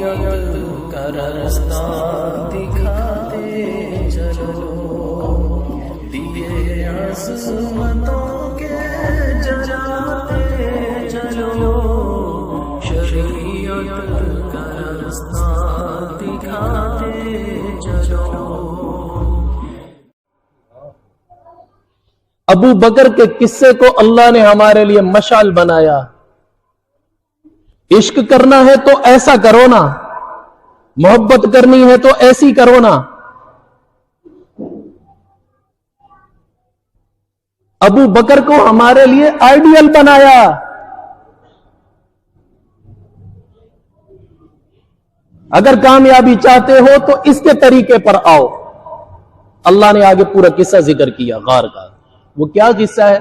شریعت کا رستہ دکھاتے چلو، دیے عصمتوں کے جلاتے چلو، شریعت کا رستہ دکھاتے چلو۔ ابو بکر کے قصے کو اللہ نے ہمارے لیے مشعل بنایا۔ عشق کرنا ہے تو ایسا کرو نا، محبت کرنی ہے تو ایسی کرو نا۔ ابو بکر کو ہمارے لیے آئیڈیل بنایا۔ اگر کامیابی چاہتے ہو تو اس کے طریقے پر آؤ۔ اللہ نے آگے پورا قصہ ذکر کیا غار کا۔ وہ کیا قصہ ہے؟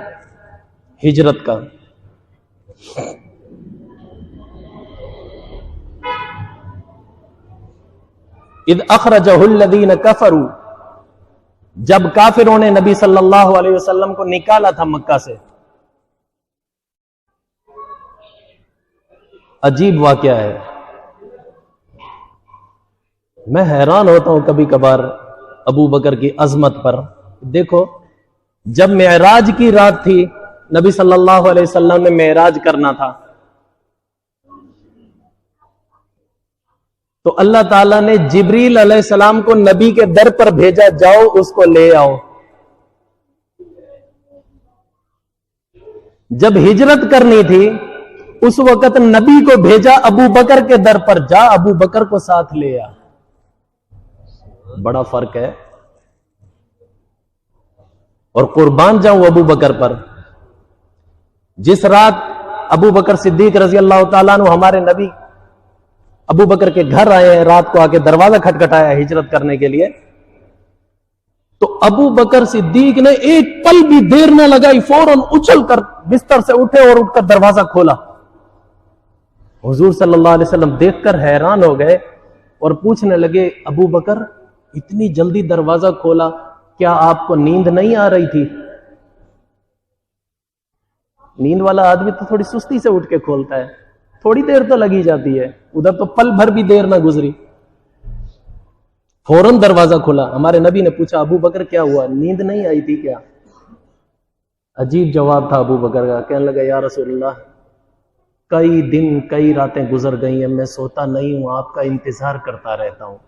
ہجرت کا۔ اذ اخرجہ الذین کفروا، جب کافروں نے نبی صلی اللہ علیہ وسلم کو نکالا تھا مکہ سے۔ عجیب واقعہ ہے، میں حیران ہوتا ہوں کبھی کبھار ابو بکر کی عظمت پر۔ دیکھو، جب معراج کی رات تھی، نبی صلی اللہ علیہ وسلم نے معراج کرنا تھا، تو اللہ تعالیٰ نے جبریل علیہ السلام کو نبی کے در پر بھیجا، جاؤ اس کو لے آؤ۔ جب ہجرت کرنی تھی اس وقت نبی کو بھیجا ابو بکر کے در پر، جا ابو بکر کو ساتھ لے آ۔ بڑا فرق ہے۔ اور قربان جاؤں ابو بکر پر، جس رات ابو بکر صدیق رضی اللہ تعالیٰ عنہ ہمارے نبی ابو بکر کے گھر آئے ہیں، رات کو آ کے دروازہ کھٹکھٹایا ہجرت کرنے کے لیے، تو ابو بکر صدیق نے ایک پل بھی دیر نہ لگائی، فوراً اچھل کر بستر سے اٹھے اور اٹھ کر دروازہ کھولا۔ حضور صلی اللہ علیہ وسلم دیکھ کر حیران ہو گئے اور پوچھنے لگے، ابو بکر اتنی جلدی دروازہ کھولا، کیا آپ کو نیند نہیں آ رہی تھی؟ نیند والا آدمی تو تھوڑی سستی سے اٹھ کے کھولتا ہے، تھوڑی دیر تو لگی جاتی ہے، ادھر تو پل بھر بھی دیر نہ گزری، فوراً دروازہ کھلا۔ ہمارے نبی نے پوچھا، ابو بکر کیا ہوا، نیند نہیں آئی تھی کیا؟ عجیب جواب تھا ابو بکر کا، کہنے لگا، یا رسول اللہ، کئی دن کئی راتیں گزر گئی ہیں، میں سوتا نہیں ہوں، آپ کا انتظار کرتا رہتا ہوں،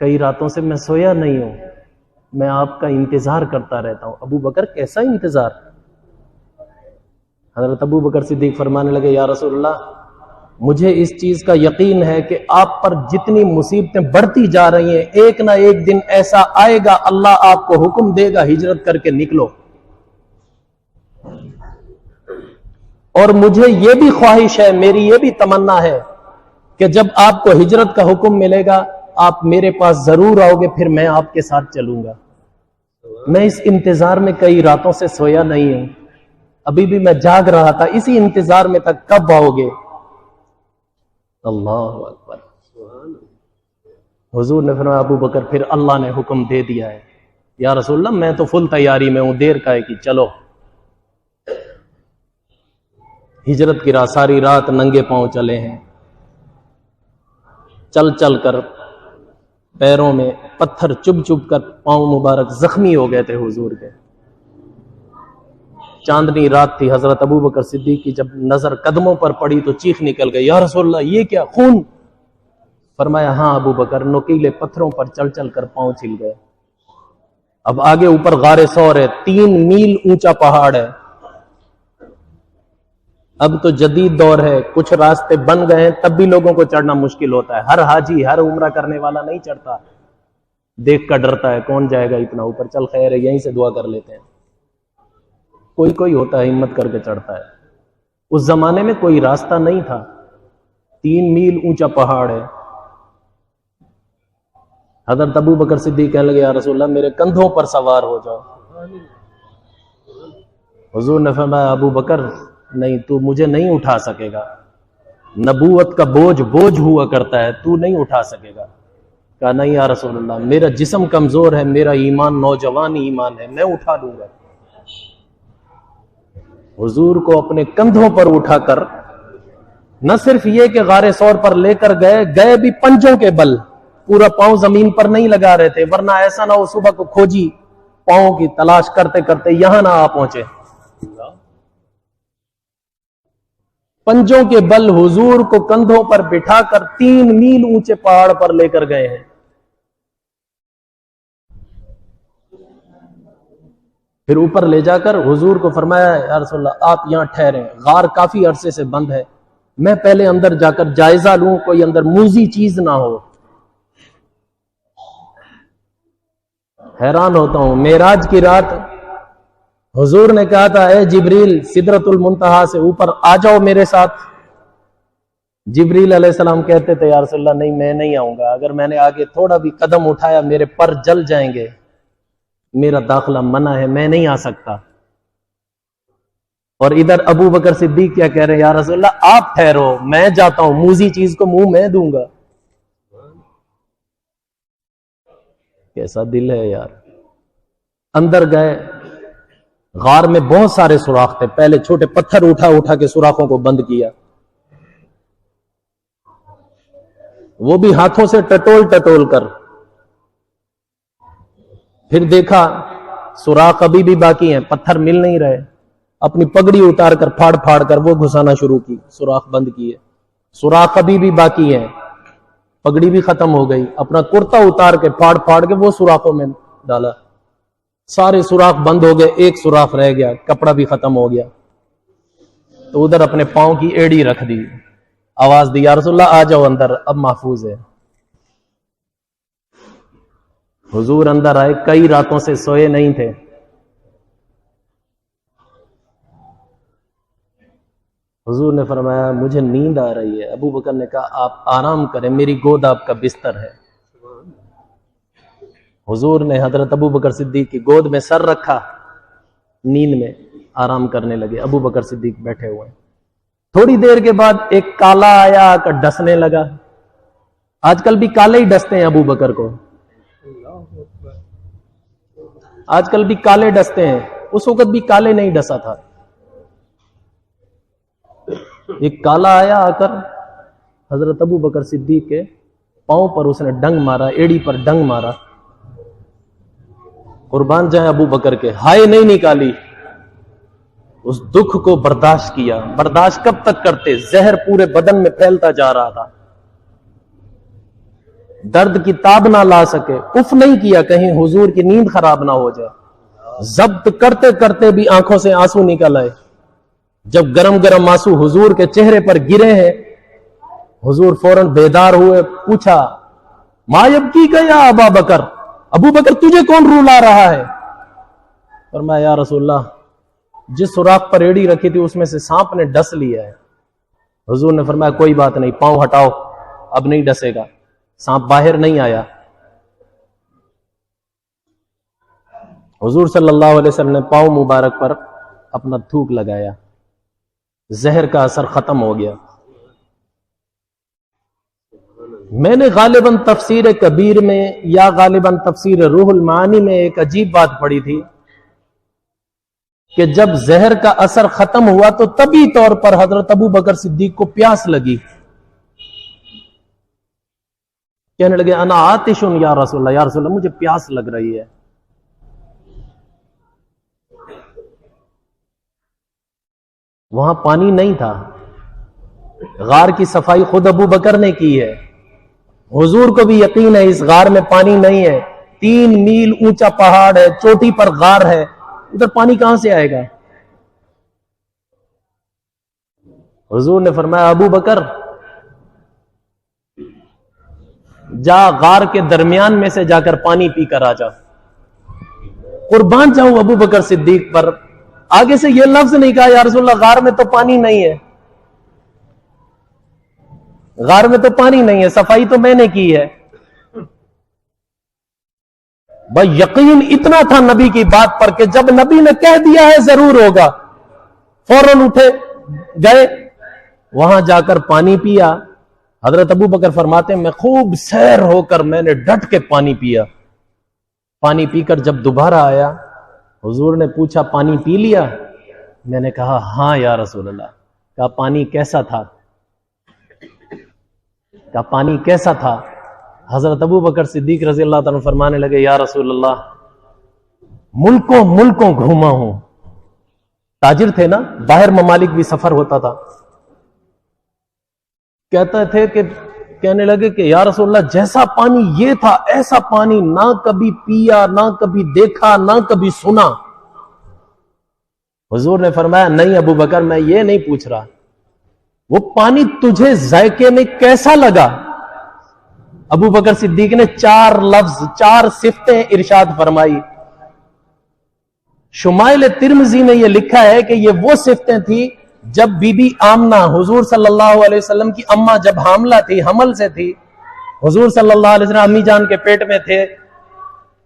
کئی راتوں سے میں سویا نہیں ہوں، میں آپ کا انتظار کرتا رہتا ہوں۔ ابو بکر کیسا انتظار؟ حضرت ابو بکر صدیق فرمانے لگے، یا رسول اللہ، مجھے اس چیز کا یقین ہے کہ آپ پر جتنی مصیبتیں بڑھتی جا رہی ہیں، ایک نہ ایک دن ایسا آئے گا، اللہ آپ کو حکم دے گا ہجرت کر کے نکلو۔ اور مجھے یہ بھی خواہش ہے، میری یہ بھی تمنا ہے کہ جب آپ کو ہجرت کا حکم ملے گا، آپ میرے پاس ضرور آؤ گے، پھر میں آپ کے ساتھ چلوں گا۔ میں اس انتظار میں کئی راتوں سے سویا نہیں ہوں، ابھی بھی میں جاگ رہا تھا، اسی انتظار میں تک کب آؤ گے؟ اللہ اکبر۔ حضور نے فرمایا، ابو بکر پھر اللہ نے حکم دے دیا ہے، یا رسول اللہ میں تو فل تیاری میں ہوں، دیر کا ہے کہ چلو۔ ہجرت کی رات، ساری رات ننگے پاؤں چلے ہیں، چل چل کر پیروں میں پتھر چبھ چبھ کر پاؤں مبارک زخمی ہو گئے تھے حضور کے۔ چاندنی رات تھی، حضرت ابو بکر صدیق کی جب نظر قدموں پر پڑی تو چیخ نکل گئی، یا رسول اللہ یہ کیا، خون؟ فرمایا، ہاں ابو بکر، نوکیلے پتھروں پر چل چل کر پاؤں چھل گئے۔ اب آگے اوپر غار ثور ہے، 3 میل اونچا پہاڑ ہے۔ اب تو جدید دور ہے، کچھ راستے بن گئے ہیں، تب بھی لوگوں کو چڑھنا مشکل ہوتا ہے، ہر حاجی ہر عمرہ کرنے والا نہیں چڑھتا، دیکھ کر ڈرتا ہے، کون جائے گا اتنا اوپر، چل خیر ہے یہیں سے دعا کر لیتے ہیں۔ کوئی کوئی ہوتا ہے ہمت کر کے چڑھتا ہے۔ اس زمانے میں کوئی راستہ نہیں تھا، 3 میل اونچا پہاڑ ہے۔ حضرت ابو بکر صدیق کہنے لگے، یا رسول اللہ میرے کندھوں پر سوار ہو جاؤ۔ حضور نے فرمایا، ابو بکر نہیں، تو مجھے نہیں اٹھا سکے گا، نبوت کا بوجھ ہوا کرتا ہے، تو نہیں اٹھا سکے گا۔ کہا نہیں یا رسول اللہ، میرا جسم کمزور ہے، میرا ایمان نوجوان ایمان ہے، میں اٹھا لوں گا۔ حضور کو اپنے کندھوں پر اٹھا کر نہ صرف یہ کہ غار ثور پر لے کر گئے بھی پنجوں کے بل، پورا پاؤں زمین پر نہیں لگا رہے تھے، ورنہ ایسا نہ ہو صبح کو کھوجی پاؤں کی تلاش کرتے کرتے یہاں نہ آ پہنچے۔ پنجوں کے بل حضور کو کندھوں پر بٹھا کر 3 میل اونچے پہاڑ پر لے کر گئے ہیں۔ پھر اوپر لے جا کر حضور کو فرمایا یا رسول اللہ آپ یہاں ٹھہریں، غار کافی عرصے سے بند ہے، میں پہلے اندر جا کر جائزہ لوں کوئی اندر موذی چیز نہ ہو۔ حیران ہوتا ہوں، معراج کی رات حضور نے کہا تھا اے جبریل سدرۃ المنتہا سے اوپر آ جاؤ میرے ساتھ۔ جبریل علیہ السلام کہتے تھے یا رسول اللہ نہیں، میں نہیں آؤں گا، اگر میں نے آگے تھوڑا بھی قدم اٹھایا میرے پر جل جائیں گے، میرا داخلہ منع ہے، میں نہیں آ سکتا۔ اور ادھر ابو بکر صدیق کیا کہہ رہے ہیں یا رسول اللہ آپ ٹھہرو، میں جاتا ہوں، موذی چیز کو منہ میں دوں گا۔ کیسا دل ہے یار۔ اندر گئے، غار میں بہت سارے سوراخ تھے، پہلے چھوٹے پتھر اٹھا کے سوراخوں کو بند کیا، وہ بھی ہاتھوں سے ٹٹول کر۔ پھر دیکھا سوراخ ابھی بھی باقی ہیں، پتھر مل نہیں رہے، اپنی پگڑی اتار کر پھاڑ کر وہ گھسانا شروع کی، سوراخ بند کیے، سوراخ ابھی بھی باقی ہیں، پگڑی بھی ختم ہو گئی، اپنا کرتا اتار کے پھاڑ کے وہ سوراخوں میں ڈالا، سارے سوراخ بند ہو گئے، ایک سوراخ رہ گیا، کپڑا بھی ختم ہو گیا، تو ادھر اپنے پاؤں کی ایڑی رکھ دی، آواز دی یا رسول اللہ آ جاؤ اندر، اب محفوظ ہے۔ حضور اندر آئے، کئی راتوں سے سوئے نہیں تھے، حضور نے فرمایا مجھے نیند آ رہی ہے۔ ابو بکر نے کہا آپ آرام کریں، میری گود آپ کا بستر ہے۔ حضور نے حضرت ابو بکر صدیق کی گود میں سر رکھا، نیند میں آرام کرنے لگے، ابو بکر صدیق بیٹھے ہوئے۔ تھوڑی دیر کے بعد ایک کالا آیا، آ کر ڈسنے لگا۔ آج کل بھی کالے ہی ڈستے ہیں ابو بکر کو، آج کل بھی کالے ڈستے ہیں، اس وقت بھی کالے نہیں ڈسا تھا۔ ایک کالا آیا، آ کر حضرت ابو بکر صدیق کے پاؤں پر اس نے ڈنگ مارا، ایڑی پر ڈنگ مارا۔ قربان جائیں ابو بکر کے، ہائے نہیں نکالی، اس دکھ کو برداشت کیا۔ برداشت کب تک کرتے؟ زہر پورے بدن میں پھیلتا جا رہا تھا، درد کی تاب نہ لا سکے، اف نہیں کیا کہیں حضور کی نیند خراب نہ ہو جائے۔ ضبط کرتے کرتے بھی آنکھوں سے آنسو نکل آئے۔ جب گرم گرم آنسو حضور کے چہرے پر گرے ہیں، حضور فوراً بیدار ہوئے، پوچھا ما یبکی کا یا ابا بکر، ابو بکر تجھے کون رولا رہا ہے؟ فرمایا یا رسول اللہ جس سوراخ پر ایڑی رکھی تھی اس میں سے سانپ نے ڈس لیا ہے۔ حضور نے فرمایا کوئی بات نہیں، پاؤں ہٹاؤ، اب نہیں ڈسے گا، سانپ باہر نہیں آیا۔ حضور صلی اللہ علیہ وسلم نے پاؤں مبارک پر اپنا تھوک لگایا، زہر کا اثر ختم ہو گیا۔ میں نے غالباً تفسیر کبیر میں یا غالباً تفسیر روح المعانی میں ایک عجیب بات پڑھی تھی کہ جب زہر کا اثر ختم ہوا تو طبی طور پر حضرت ابو بکر صدیق کو پیاس لگی، کہنے لگے انا آتش یا رسول اللہ، یا رسول اللہ مجھے پیاس لگ رہی ہے۔ وہاں پانی نہیں تھا، غار کی صفائی خود ابو بکر نے کی ہے۔ حضور کو بھی یقین ہے اس غار میں پانی نہیں ہے، 3 میل اونچا پہاڑ ہے، چوٹی پر غار ہے، ادھر پانی کہاں سے آئے گا؟ حضور نے فرمایا ابو بکر جا غار کے درمیان میں سے جا کر پانی پی کر آ جا۔ قربان جاؤں ابو بکر صدیق پر، آگے سے یہ لفظ نہیں کہا یا رسول اللہ غار میں تو پانی نہیں ہے، غار میں تو پانی نہیں ہے، صفائی تو میں نے کی ہے۔ بھائی یقین اتنا تھا نبی کی بات پر کہ جب نبی نے کہہ دیا ہے ضرور ہوگا، فوراً اٹھے گئے، وہاں جا کر پانی پیا۔ حضرت ابو بکر فرماتے ہیں میں خوب سیر ہو کر میں نے ڈٹ کے پانی پیا۔ پانی پی کر جب دوبارہ آیا، حضور نے پوچھا پانی پی لیا؟ میں نے کہا ہاں یا رسول اللہ۔ کہا پانی کیسا تھا؟ کا پانی کیسا تھا؟ حضرت ابو بکر صدیق رضی اللہ تعالیٰ فرمانے لگے یا رسول اللہ ملکوں ملکوں گھوما ہوں. تاجر تھے نا, باہر ممالک بھی سفر ہوتا تھا. کہتے تھے کہ کہنے لگے کہ یا رسول اللہ جیسا پانی یہ تھا ایسا پانی نہ کبھی پیا, نہ کبھی دیکھا, نہ کبھی سنا. حضور نے فرمایا نہیں ابو بکر میں یہ نہیں پوچھ رہا, وہ پانی تجھے ذائقے میں کیسا لگا؟ ابو بکر صدیق نے 4 لفظ 4 صفتیں ارشاد فرمائی. شمائل ترمذی میں یہ لکھا ہے کہ یہ وہ صفتیں تھی جب بی بی آمنہ حضور صلی اللہ علیہ وسلم کی اماں جب حاملہ تھی, حمل سے تھی, حضور صلی اللہ علیہ وسلم امی جان کے پیٹ میں تھے,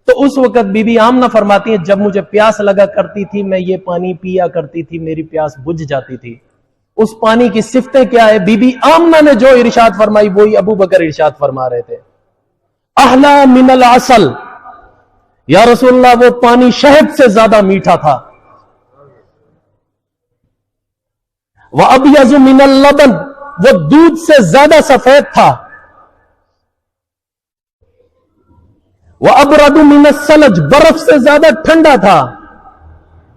تو اس وقت بی بی آمنہ فرماتی ہیں جب مجھے پیاس لگا کرتی تھی میں یہ پانی پیا کرتی تھی, میری پیاس بجھ جاتی تھی. اس پانی کی صفتیں کیا ہے؟ بی بی آمنہ نے جو ارشاد فرمائی وہی ابو بکر ارشاد فرما رہے تھے. احلا من العسل, یا رسول اللہ وہ پانی شہد سے زیادہ میٹھا تھا. وَأَبْيَضُ مِنَ اللَّبَنِ, وہ دودھ سے زیادہ سفید تھا. وَأَبْرَدُ مِنَ الثَّلْجِ, برف سے زیادہ ٹھنڈا تھا.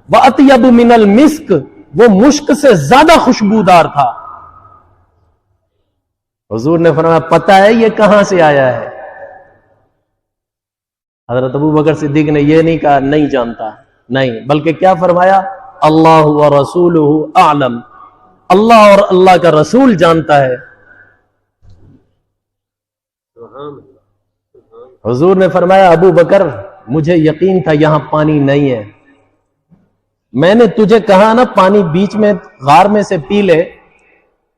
وَأَطْيَبُ مِنَ الْمِسْكِ, وہ مشک سے زیادہ خوشبودار تھا. حضور نے فرمایا پتہ ہے یہ کہاں سے آیا ہے؟ حضرت ابو بکر صدیق نے یہ نہیں کہا نہیں جانتا, نہیں, بلکہ کیا فرمایا اللہ ورسولہ اعلم, اللہ اور اللہ کا رسول جانتا ہے. حضور نے فرمایا ابو بکر مجھے یقین تھا یہاں پانی نہیں ہے, میں نے تجھے کہا نا پانی بیچ میں غار میں سے پی لے,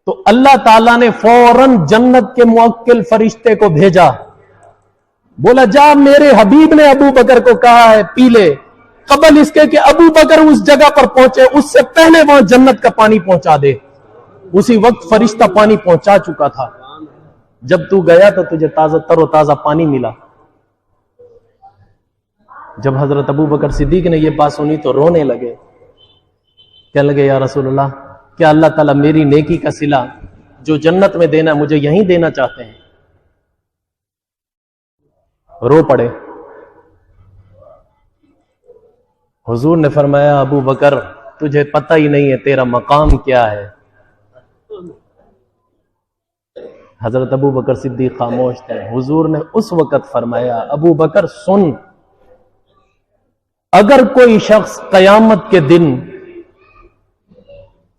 تو اللہ تعالیٰ نے فوراً جنت کے موکل فرشتے کو بھیجا, بولا جا میرے حبیب نے ابو بکر کو کہا ہے پی لے. قبل اس کے کہ ابو بکر اس جگہ پر پہنچے اس سے پہلے وہاں جنت کا پانی پہنچا دے. اسی وقت فرشتہ پانی پہنچا چکا تھا. جب تو گیا تو تجھے تازہ تر و تازہ پانی ملا. جب حضرت ابو بکر صدیق نے یہ بات سنی تو رونے لگے, کہنے لگے یا رسول اللہ کیا اللہ تعالیٰ میری نیکی کا صلہ جو جنت میں دینا مجھے یہیں دینا چاہتے ہیں؟ رو پڑے. حضور نے فرمایا ابو بکر تجھے پتہ ہی نہیں ہے تیرا مقام کیا ہے. حضرت ابو بکر صدیق خاموش تھے. حضور نے اس وقت فرمایا ابو بکر سن, اگر کوئی شخص قیامت کے دن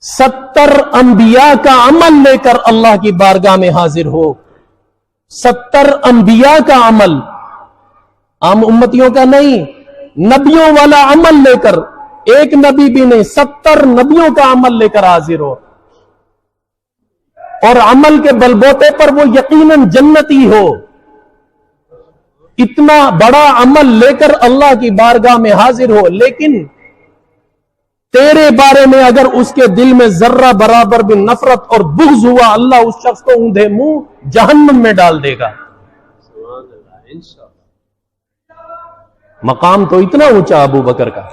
70 انبیاء کا عمل لے کر اللہ کی بارگاہ میں حاضر ہو, 70 انبیاء کا عمل, عام امتیوں کا نہیں, نبیوں والا عمل لے کر, ایک نبی بھی نہیں 70 نبیوں کا عمل لے کر حاضر ہو, اور عمل کے بلبوتے پر وہ یقیناً جنتی ہو, اتنا بڑا عمل لے کر اللہ کی بارگاہ میں حاضر ہو, لیکن تیرے بارے میں اگر اس کے دل میں ذرہ برابر بھی نفرت اور بغض ہوا, اللہ اس شخص کو اوندھے منہ جہنم میں ڈال دے گا. مقام تو اتنا اونچا ابو بکر کا.